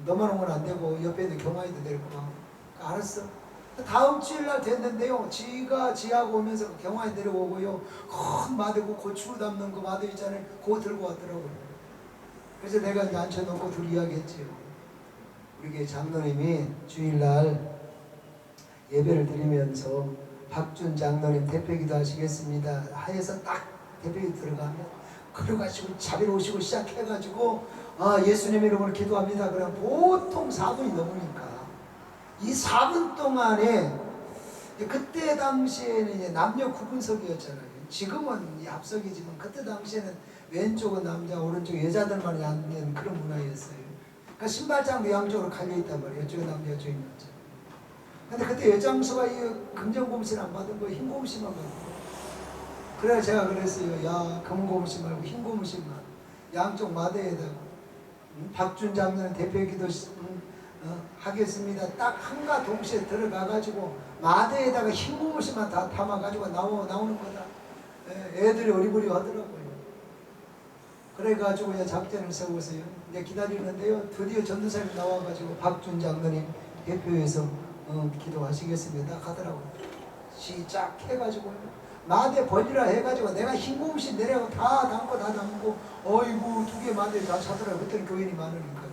너만 오면 안 되고 옆에 있는 경아이도 데리고 와. 알았어. 다음 주일날 됐는데요. 지하고 오면서 경아이 데려오고요. 큰 마대고 고추 담는 거 마대 있잖아요. 그거 들고 왔더라고요. 그래서 내가 이제 앉혀놓고 둘이 이야기했지요. 우리 장로님이 주일날 예배를 드리면서 박준 장로님 대표기도 하시겠습니다 해서 딱 대표기 들어가면 그래가지고 자비로 오시고 시작해가지고 예수님 이름으로 기도합니다. 그럼 보통 4분이 넘으니까 이 4분 동안에 그때 당시에는 이제 남녀 구분석이었잖아요. 지금은 합석이지만 그때 당시에는 왼쪽은 남자 오른쪽 여자들만 앉는 그런 문화였어요. 그러니까 신발장도 양쪽으로 갈려있단 말이에요. 이쪽에 남자 이쪽에 남자. 근데 그때 여장수가 이 금전고무신 안 받은 거 흰고무신만 받은 거. 그래서 제가 그랬어요. 야 금고무신 말고 흰고무신만 양쪽 마대에다가 박준 장로는 대표기도 하겠습니다. 딱 한가 동시에 들어가가지고 마대에다가 흰고무신만 다 담아가지고 나오는 거다. 애들이 어리버리 하더라고요. 그래가지고 작전을 세우세요. 이제 기다리는데요. 드디어 전도사님이 나와가지고 박준 장로님 대표에서 기도하시겠습니다 하더라고요. 시작해가지고 마대 벌리라 해가지고 내가 흰곰씨 내려고 다 담고 어이구 2개 마대 다 차더라고. 그때는 교인이 많으니까.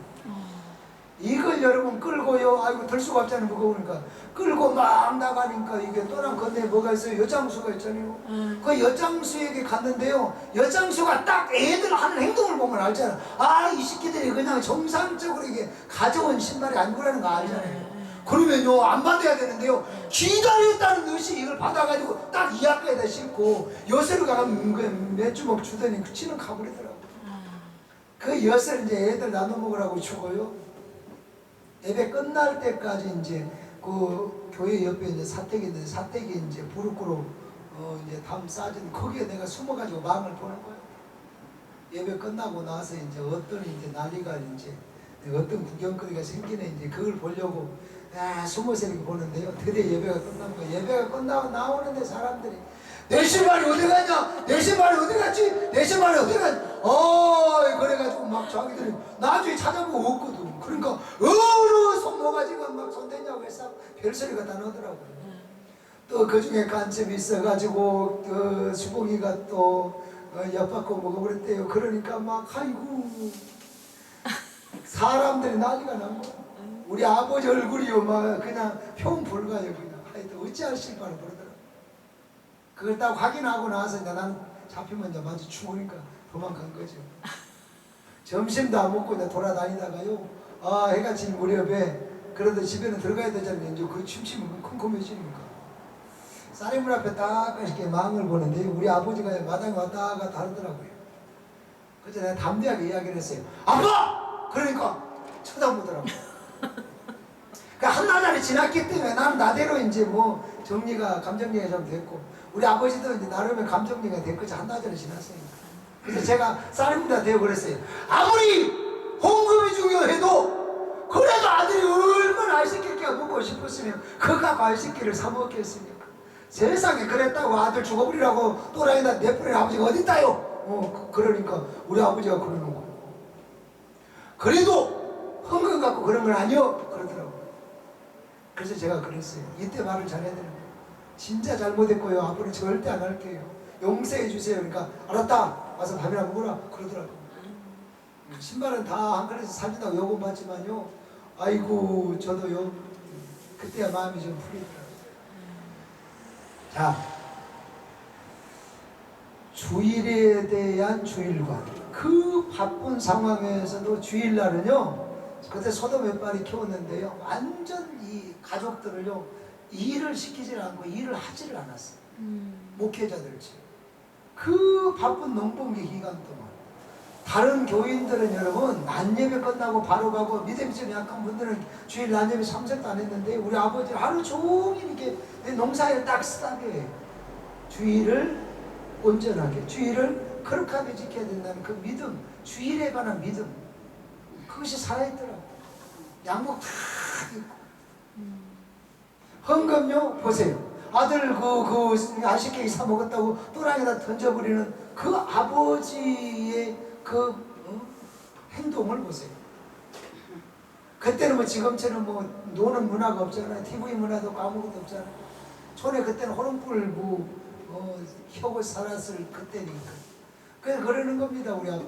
이걸 여러분 끌고요. 아이고 들 수가 없잖아요. 무거우니까 끌고 막 나가니까 이게 또랑 건너에 뭐가 있어요? 여장수가 있잖아요. 그 여장수에게 갔는데요. 여장수가 딱 애들 하는 행동을 보면 알잖아. 아, 이 새끼들이 그냥 정상적으로 이게 가져온 신발이 아니고라는 거 알잖아요. 그러면요 안 받아야 되는데요. 기다렸다는 듯이 이걸 받아가지고 딱 이 앞에다 싣고 엿을 가면 몇 주먹 주더니 그 치는 가버리더라고. 그 엿을 이제 애들 나눠 먹으라고 주고요. 예배 끝날 때까지 이제 그 교회 옆에 이제 사택인데 사택이 이제 부르꾸로 이제 담 싸진 거기에 내가 숨어가지고 마음을 보는 거예요. 예배 끝나고 나서 이제 어떤 이제 난리가 이제 어떤 구경거리가 생기네 이제 그걸 보려고 숨어서 이렇게 보는데요. 드디어 예배가 끝난 거예요. 예배가 끝나고 나오는데 사람들이 내 신발이 어디 갔냐? 내 신발이 어디 갔지? 내 신발이 어디 갔지? 그래가지고 막 자기들이 나중에 찾아보고 없거든. 그러니까 어느 손모가지가 막 손댔냐고 해서 별소리가 다 나더라고요. 또 그 중에 간첩이 있어가지고 그 수봉이가 또 엿받고 먹어버렸대요. 그러니까 막 아이고 사람들이 난리가 난 거야. 우리 아버지 얼굴이요 막 그냥 평불가요. 그냥 하여튼 어찌할 신발을 버리더라고. 그걸 딱 확인하고 나서 이제 난 잡히면 이제 마주 죽으니까 도망간 거죠. 점심도 안 먹고 이제 돌아다니다가요. 해가 진 무렵에 그래도 집에는 들어가야 되잖아요. 이제 그 침침은 컴컴해지니까. 쌀이물 앞에 딱 이렇게 망을 보는데 우리 아버지가 마당에 왔다 갔다 하더라고요. 그래서 내가 담대하게 이야기를 했어요. 아빠! 그러니까 쳐다보더라고요. 그러니까 한나절이 지났기 때문에 나는 나대로 이제 뭐 정리가 감정리가 좀 됐고 우리 아버지도 이제 나름의 감정리가 됐거지. 한나절이 지났으니까. 그래서 제가 쌀입니다 되어 그랬어요. 아무리 홍금이 중요해도 그래도 아들이 얼마나 알새끼가 먹고 싶었으면 그가 알새끼를 사 먹겠습니까? 세상에 그랬다고 아들 죽어버리라고 또라이다 내버린 아버지가 어딨다요? 그러니까 우리 아버지가 그러는 거예요. 그래도 헌금 갖고 그런 건 아니요 그러더라고요. 그래서 제가 그랬어요. 이때 말을 잘해야 되는 거예요. 진짜 잘못했고요. 앞으로 절대 안 할게요. 용서해 주세요. 그러니까 알았다. 와서 밥이나 먹으라. 그러더라고요. 신발은 다 한 그릇에서 사준다고 요금 받지만요. 아이고 저도요. 그때야 마음이 좀 풀리더라고요. 자, 주일에 대한 주일관. 그 바쁜 상황에서도 주일날은요. 그때 소도 몇 마리 키웠는데요. 완전 이 가족들을요. 일을 시키질 않고 일을 하지를 않았어요. 목회자들지. 그 바쁜 농번기 기간 동안. 다른 교인들은 여러분 낮예배 끝나고 바로 가고 믿음이 좀 약한 분들은 주일 낮예배 참석도 안 했는데 우리 아버지는 하루 종일 이렇게 농사에 딱 쓰다게 주일을 온전하게 주일을 거룩하게 지켜야 된다는 그 믿음, 주일에 관한 믿음 그것이 살아있더라고요. 양복 다 입고 헌금요 보세요. 아들 아쉽게 사 먹었다고 또랑에다 던져버리는 그 아버지의 행동을 보세요. 그때는 뭐 지금처럼 뭐 노는 문화가 없잖아요. TV 문화도 아무것도 없잖아요. 촌에 그때는 호롱불 혀고 살았을 그때니까. 그래서 그러는 겁니다. 우리 아빠.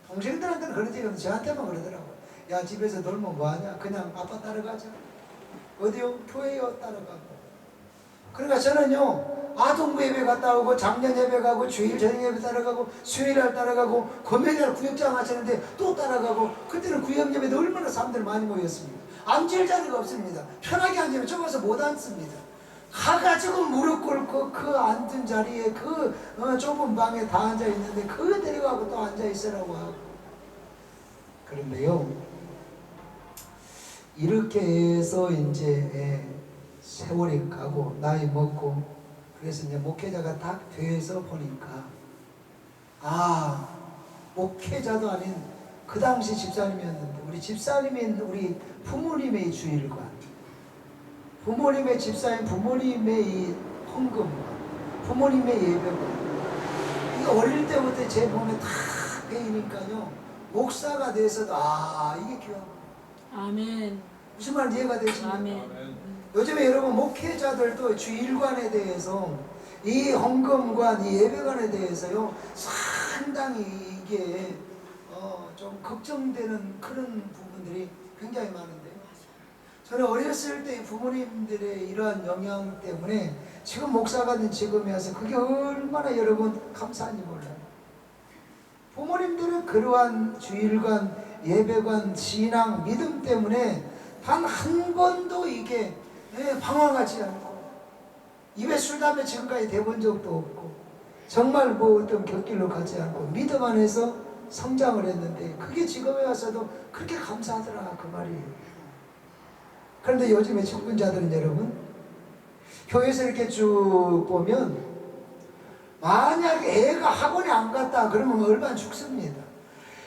동생들한테는 그러지 않는데 저한테만 그러더라고요. 야 집에서 놀면 뭐하냐. 그냥 아빠 따라가자. 어디요? 교회요 따라가고. 그러니까 저는요 아동부 예배 갔다 오고 작년 예배 가고 주일 저녁 예배 따라가고 수요일날 따라가고 금요일날 구역장 하시는데 또 따라가고 그때는 구역 예배도 얼마나 사람들 많이 모였습니다. 앉을 자리가 없습니다. 편하게 앉으면 좁아서 못 앉습니다. 가가지고 무릎 꿇고 그 앉은 자리에 그 좁은 방에 다 앉아 있는데 그거 데려가고 또 앉아 있으라고 하고. 그런데요 이렇게 해서 이제 세월이 가고 나이 먹고 그래서 이제 목회자가 딱 돼서 보니까 목회자도 아닌 그 당시 집사님이었는데 우리 집사님인 우리 부모님의 주일관 부모님의 집사님 부모님의 이 헌금관 부모님의 예배관 이게 어릴 때부터 제 몸에 다 배이니까요 목사가 돼서도 이게 귀하고
아멘.
무슨 말인지 이해가 되십니까?
아멘.
요즘에 여러분 목회자들도 주일관에 대해서 이 헌금관, 이 예배관에 대해서요 상당히 이게 좀 걱정되는 그런 부분들이 굉장히 많은데요. 저는 어렸을 때 부모님들의 이러한 영향 때문에 지금 목사가 된 지금에 와서 그게 얼마나 여러분 감사한지 몰라요. 부모님들은 그러한 주일관, 예배관, 신앙, 믿음 때문에 단 한 번도 이게 방황하지 않고 입에 술 담배 지금까지 대본 적도 없고 정말 뭐 어떤 곁길로 가지 않고 믿음 안에서 성장을 했는데 그게 지금에 와서도 그렇게 감사하더라 그 말이에요. 그런데 요즘에 청군자들은 여러분 교회에서 이렇게 쭉 보면 만약에 애가 학원에 안 갔다 그러면 얼마나 죽습니다.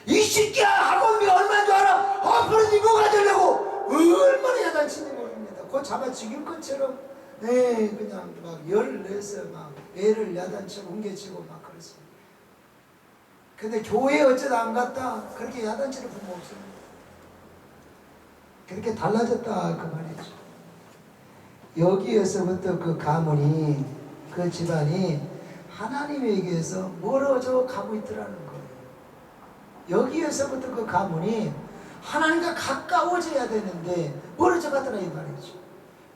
이 새끼야 학원비 얼마인 줄 알아? 앞으로 니 뭐가 되려고 얼마나 야단치는지 모릅니다. 그 잡아 죽일 것처럼 그냥 막 열을 내서 막 애를 야단치고 뭉개치고 막 그렇습니다. 근데 교회에 어쩌다 안 갔다 그렇게 야단치는 부모 없습니다. 그렇게 달라졌다 그 말이죠. 여기에서부터 그 가문이 그 집안이 하나님에게서 멀어져 가고 있더라는 거예요. 여기에서부터 그 가문이 하나님과 가까워져야 되는데 멀어져 가더라 이 말이죠.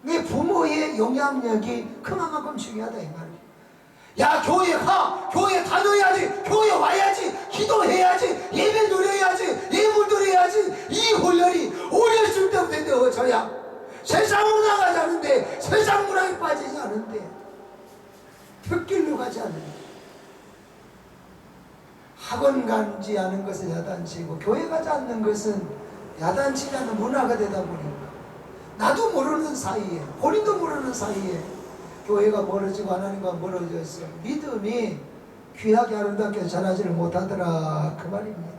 내 부모의 영향력이 그만큼 중요하다 이 말이에요. 야 교회 가! 교회 다녀야지! 교회 와야지! 기도해야지! 예배 드려야지! 예물 드려야지! 이 훈련이 어렸을 때부터 넣어져야 세상으로 나가지 않은데 세상 문화에 빠지지 않은데 흙길로 가지 않는데 학원 가지 않은 것은 야단치고 교회 가지 않는 것은 야단치지 않는 문화가 되다 보니까 나도 모르는 사이에 본인도 모르는 사이에 교회가 멀어지고 하나님과 멀어져서 믿음이 귀하게 아름답게 자라지를 못하더라 그 말입니다.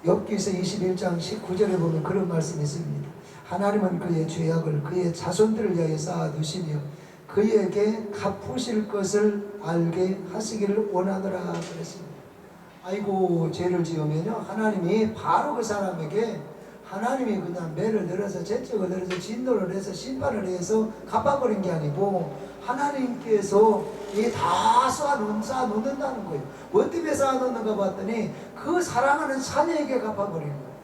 욥기서 21장 19절에 보면 그런 말씀이 있습니다. 하나님은 그의 죄악을 그의 자손들을 위하여 쌓아두시며 그에게 갚으실 것을 알게 하시기를 원하더라 그랬습니다. 아이고 죄를 지으면요 하나님이 바로 그 사람에게 하나님이 그냥 매를 늘어서 재적을 늘어서 진노를 해서 심판을 해서 갚아버린 게 아니고 하나님께서 이 다 쌓아놓는다는 거예요. 뭐 때문에 쌓아놓는가 봤더니 그 사랑하는 자녀에게 갚아버린 거예요.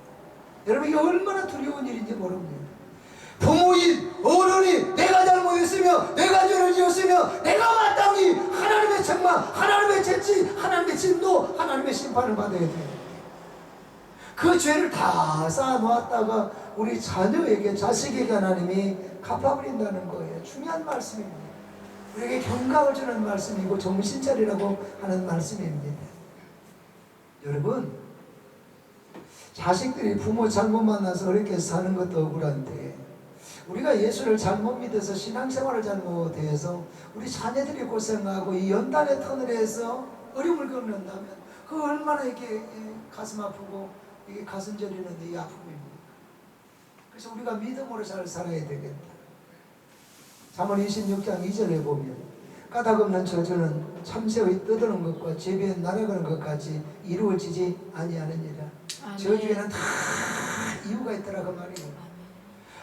여러분 이게 얼마나 두려운 일인지 모릅니다. 부모인 어른이 내가 잘못했으며 내가 죄를 지었으며 내가 마땅히 하나님의 책망, 하나님의 재치, 하나님의 진노, 하나님의 심판을 받아야 돼요. 그 죄를 다 쌓아놓았다가 우리 자녀에게 자식에게 하나님이 갚아버린다는 거예요. 중요한 말씀입니다. 우리에게 경각을 주는 말씀이고 정신 차리라고 하는 말씀입니다. 여러분 자식들이 부모 잘못 만나서 그렇게 사는 것도 억울한데 우리가 예수를 잘못 믿어서 신앙생활을 잘못해서 우리 자녀들이 고생하고 이 연단의 터널에서 어려움을 겪는다면 그 얼마나 이렇게 가슴 아프고 이게 가슴 저리는 이 아픔입니다. 그래서 우리가 믿음으로 잘 살아야 되겠다. 잠언 26장 2절에 보면 까닭없는 저주는 참새의 떠드는 것과 제비의 날아가는 것까지 이루어지지 아니하느니라. 저주에는 다 이유가 있더라 그 말이에요.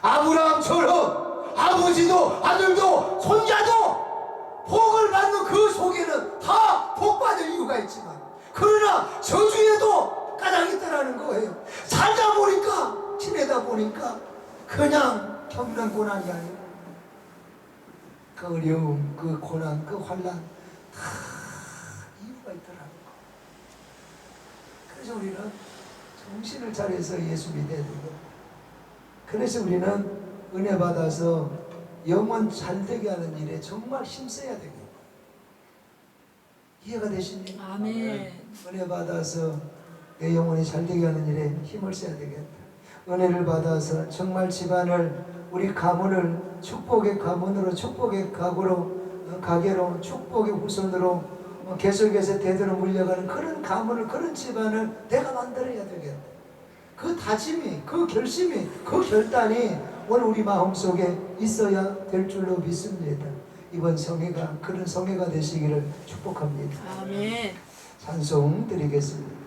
아브라함처럼 아버지도 아들도 손자도 복을 받는 그 속에는 다 복받을 이유가 있지만 그러나 저주에도 까닭이 있다라는 거예요. 살다 보니까 지내다 보니까 그냥 평균한 고난이 아니고 그 어려움, 그 고난, 그 환난 다 이유가 있더라는 거. 그래서 우리는 정신을 차려서 예수 믿어야 되고 그래서 우리는 은혜 받아서 영혼 잘되게 하는 일에 정말 힘써야 되겠다. 이해가 되십니까?
아멘.
은혜 받아서 내 영혼이 잘되게 하는 일에 힘을 써야 되겠다. 은혜를 받아서 정말 집안을 우리 가문을 축복의 가문으로 축복의 가게로 축복의 후손으로 계속해서 대대로 물려가는 그런 가문을 그런 집안을 내가 만들어야 되겠다. 그 다짐이 그 결심이 그 결단이 오늘 우리 마음속에 있어야 될 줄로 믿습니다. 이번 성회가 그런 성회가 되시기를 축복합니다.
아멘.
찬송 드리겠습니다.